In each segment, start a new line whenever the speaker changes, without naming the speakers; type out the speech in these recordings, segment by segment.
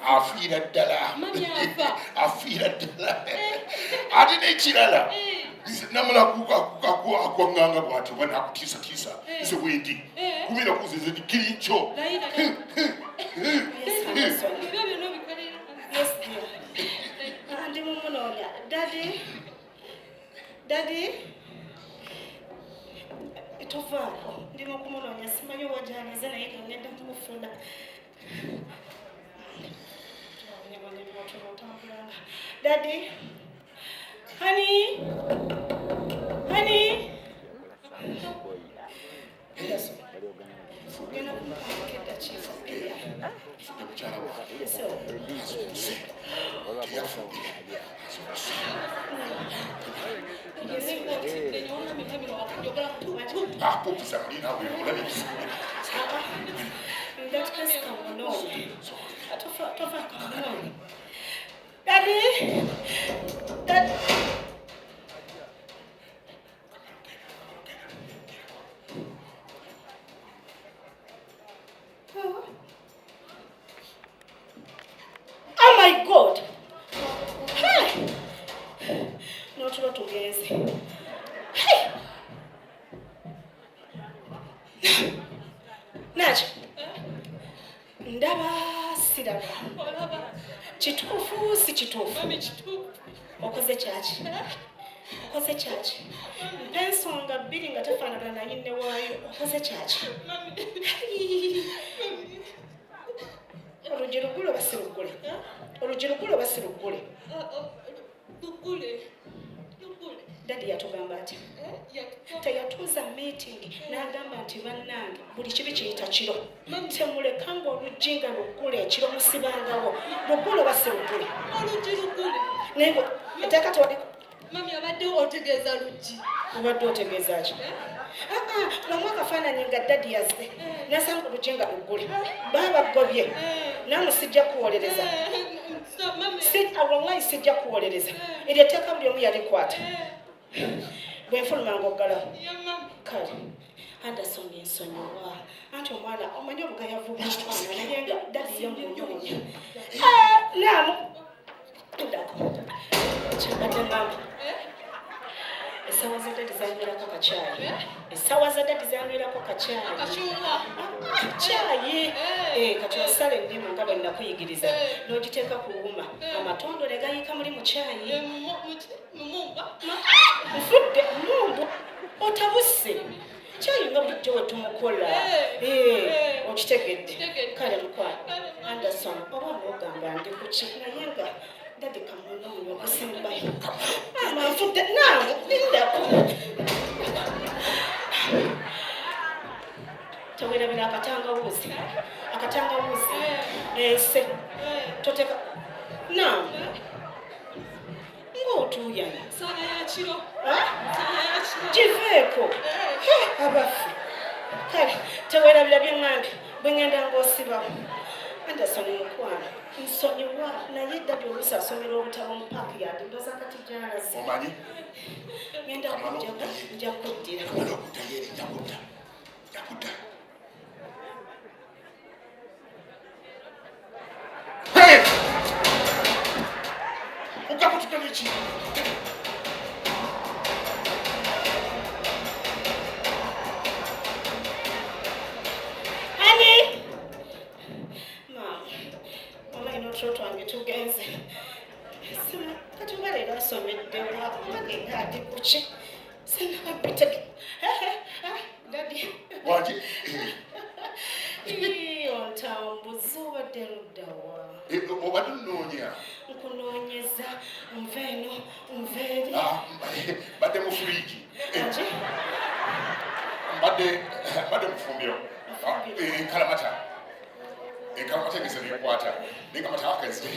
Afira dala. Afira dala. Adine chilala. Namala kuka nganga bwati wana kutisa. Ise wendi. Kumira kuzize di kirincho.
Yes, dear. Andi mumunonya. Daddy. Itovaako. Ndimo kumunonya simanyi wajana zena yeke ngenda kumufuna. Daddy. Honey. Yes. Gena kumuketa chifu. Daddy. Oh my God! Hey! Not what to guess. Hey! Naj. Ndaba sidaba. Chitufu si chitufu. Okoze church. Pensonga biri nga tafaanagana na nyinne waayo. Okoze church. Olugero basirugule. Daddy yatugamba ati. Teyatuuza meeting n'agamba nti bannange buli kibi kiyita kiro. Temulekanga olujinga luggule ekiro musibangawo. Luggule basirugule. Naye eteeka tewali.
Mami abadde otegeeza luggi.
Obadde otegeeza ki? Namwaka faananyi nga daddy yazze. Nasanga olujinga luggule. Baba gobye. Namu sijja kuwolereza. Wallahi sijja kuwolereza. Eryo etteeka buli omu yalikwata. Bwe nfuluma ng'oggalawo. Kale, Anderson ensonyiwa. Anti omwana omanyi obugayavu bw'omwana naye nga daddy yamunoonya. Namu. Ndako. Kyabadde mama. Esawa za daddy zanywirako kacaayi. Caayi. Kati osala ennimu nga bwe nakuyigiriza. N'ogiteeka ku wuma. Amatondole gayika muli mu caayi. Nfudde mumbu. Otabuse. Caayi nga bulijjo we tumukola. Okitegedde. Kale mukwano. Anderson oba n'ogamba ndi ku ki naye nga daddy kamunoonya okusimbayo. Nfudde nange lindako. Tewirabira akatangawuzi. Ese. Toteka. Nange. Ng'otuuyana.
Sala ya kiro.
Giveeko. Abafu. Kale, tewirabira by'eŋŋambi bwe ŋŋenda ng'osibawo. Anderson mukwano. Nsonyiwa naye daddy oluusi asomera obutabo mu paaki yadde ndoza kati gy'alaze.
Omanyi?
Ngenda nja kuddira.
Yakudda. Hey! Ukaputuka niki?
Honey! Mama inotroto wange tugenze. Sima, kati leero asomedde wamage ati kuki. Sinabapiteke. Daddy.
Waji?
Ontambuza obadde luddawa.
Obadde nnoonya.
Nkunoonyeza nva eno nva eri.
Badde mu furiigi. Badde mu fumbiro. Kalamata. Kalamata ngeze nekwata. Nenkamata akazi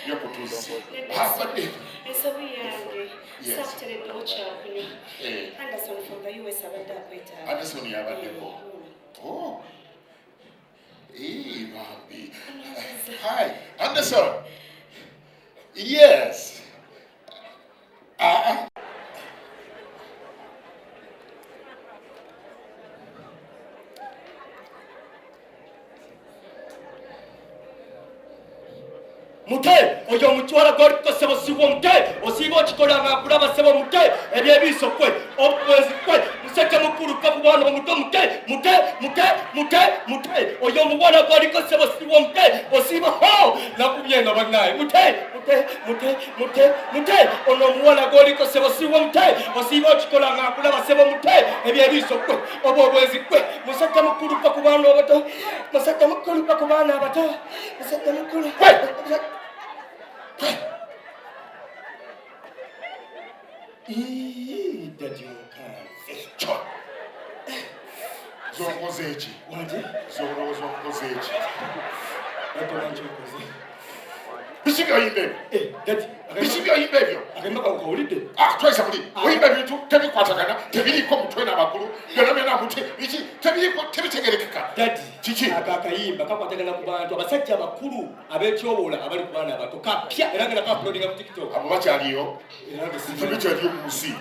yokutuuzi. Badde.
Ensobi yange. Sakutereddewo kyakunywa. Anderson from the US abadde akwetaaga.
Anderson yabaddeko. Oh. Hey, Bobby. Hi, Anderson. Yes.
Mute, oyo muchwala goli kosebo sibo mute, osibo chikola nga kulaba sebo mute, ebyebiso kwe, obwezi kwe, museke mukuru kabwana omuto mute, oyo mubwana goli kosebo sibo mute, osibo ho, nakubyenga banaye, mute, ono mubwana goli kosebo sibo mute, osibo chikola nga kulaba sebo mute, ebyebiso kwe, obwezi kwe, museke mukuru kabwana omuto, museke mukuru kabwana abato, museke mukuru Daddy mukazi.
Zonkoze ki?
Wanje?
Zonkoze ki?
Wanje ukoze.
Biki by'oyimba ebyo?
Daddy.
Biki by'oyimba ebyo?
Agamba kawulidde.
Twesa buli. Oyimba ebintu tebikwatagana, tebiriiko mutwe n'amagulu, byonna muti biki tebitegerekeka.
Daddy.
Kiki?
Akakayimba kakwatagana ku bantu abasajja abakulu ab'ekyobola abali ku baana abato kapya era nga ka-uploadinga ku TikTok.
Abo bakyaliyo. Tebikyaliyo mu nsi.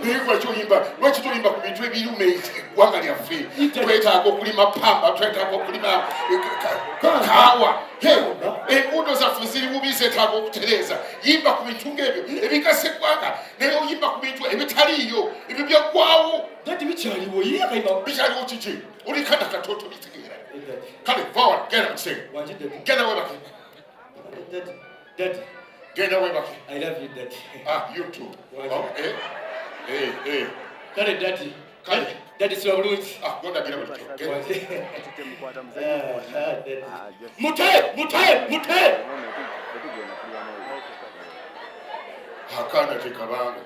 Naye lwaki toyimba ku bintu ebiruma eggwanga lyaffe? Twetaaga okulima pamba, twetaaga okulima kaawa. Enguudo zaffe ziri bubi zetaaga okutereeza. Yimba ku bintu ng'ebyo ebigasa eggwanga, naye oyimba ku bintu ebitaliiyo, ebyo byaggwawo.
Daddy bikyaliwo ye akayimba.
Bikyaliwo kiki? Oli kada katoto bitegeera. Kale, forward, genda mu kisenge.
Wanje Daddy.
Genda webake.
Daddy.
Genda webake.
I love you, Daddy.
You too.
Wanje.
Kale,
Daddy.
Kale.
Daddy siwa bulungi.
Gondagira buli kyo.
Wanje. Mute.
Akana tekabanga.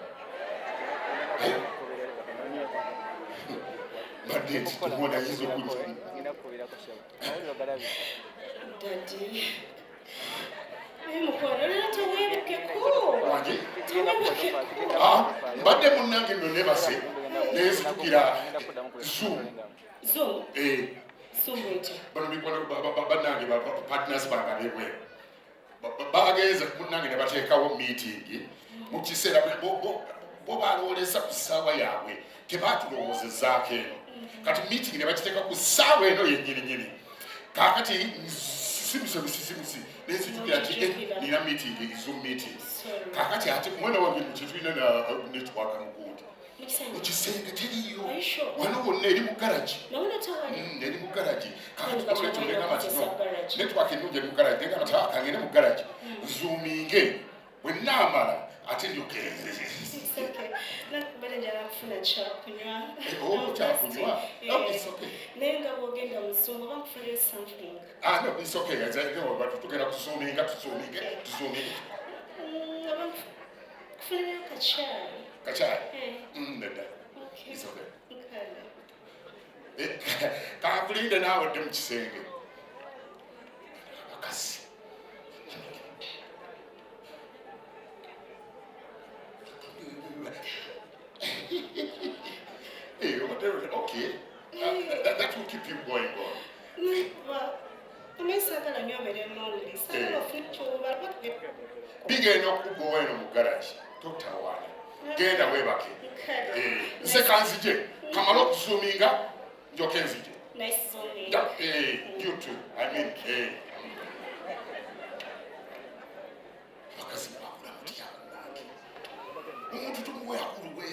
Madeti tumona hizo kunja.
Daddy. Mukwano lero tewebukeko.
Wanje?
Tewebukeko.
Mbadde munnange nno nebase neesitukira Zoom.
Zoom? Zoom eti.
Bano mikwano bannange partners bange ab'ebweru. Bagenze munnange ne bateekawo meeting mu kiseera bo balooleza ku ssaawa yaabwe tebaatulowoozezzaako eno. Kati meeting ne bakiteeka ku ssaawa eno yennyininyini. Kaakati simusi neesitukira nti nina meeting, Zoom meeting. Kaakati ate mwana wange mu kitulina na network mugundi. Mu kisenge teriyo. Wano wonna eri mu garagi. Eri mu garagi. Kaakati network ennungi eri mu garagi. Ngamba tabakangene mu garagi. Zoominge. Bwe nnaamala ate ndyokereze. Kyakunywa? No, it's okay. No, it's okay. Tugenda kuzoominga. Kachai? Nedda. It's okay. Kakulinde naawe odde mu kisenge. Akasi. Okay. That will keep you going on. Bigenda okugowa eno mu garagi totawaana. Genda weebake. Nze kanzije kamala okuzoominga njoke nzije. You too. I mean, bakazi bakula mutya nange. Omuntu tumuwe akuluwe.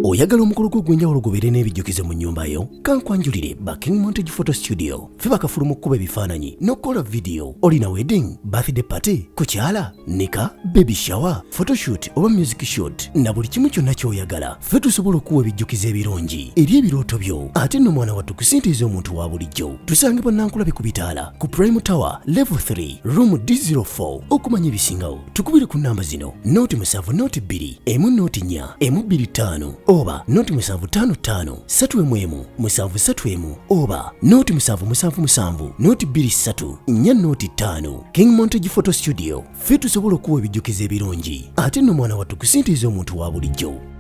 Oyagala omukolo gw'ogwenjawulo gubeere n'ebijjukize mu nnyumba yo kankwanjulire King Montage Photo Studio ffe bakafuluma okukuba ebifaananyi n'okukola video. Olina wedding, birthday party, kukyala, nika, baby shower, photoshoot oba music shoot na buli kimu kyonna ky'oyagala ffe tusobola okuwa ebijjukize ebirungi eri ebirooto byo ate nno mwana wattu kusintiiza omuntu wa bulijjo. Tusange bannankulabe ku bitaala ku Prime Tower Level 3 Room D04 okumanya ebisingawo tukubire ku nnamba zino noti 7 noti 2 emu noti 4 emu 25 oba noti 755 3 731 oba noti 777 noti 23 4 noti 5. King Montage Photo Studio ffe tusobola okuwa ebijjukize ebirungi ate nno mwana wattu kusintiiza omuntu wa bulijjo.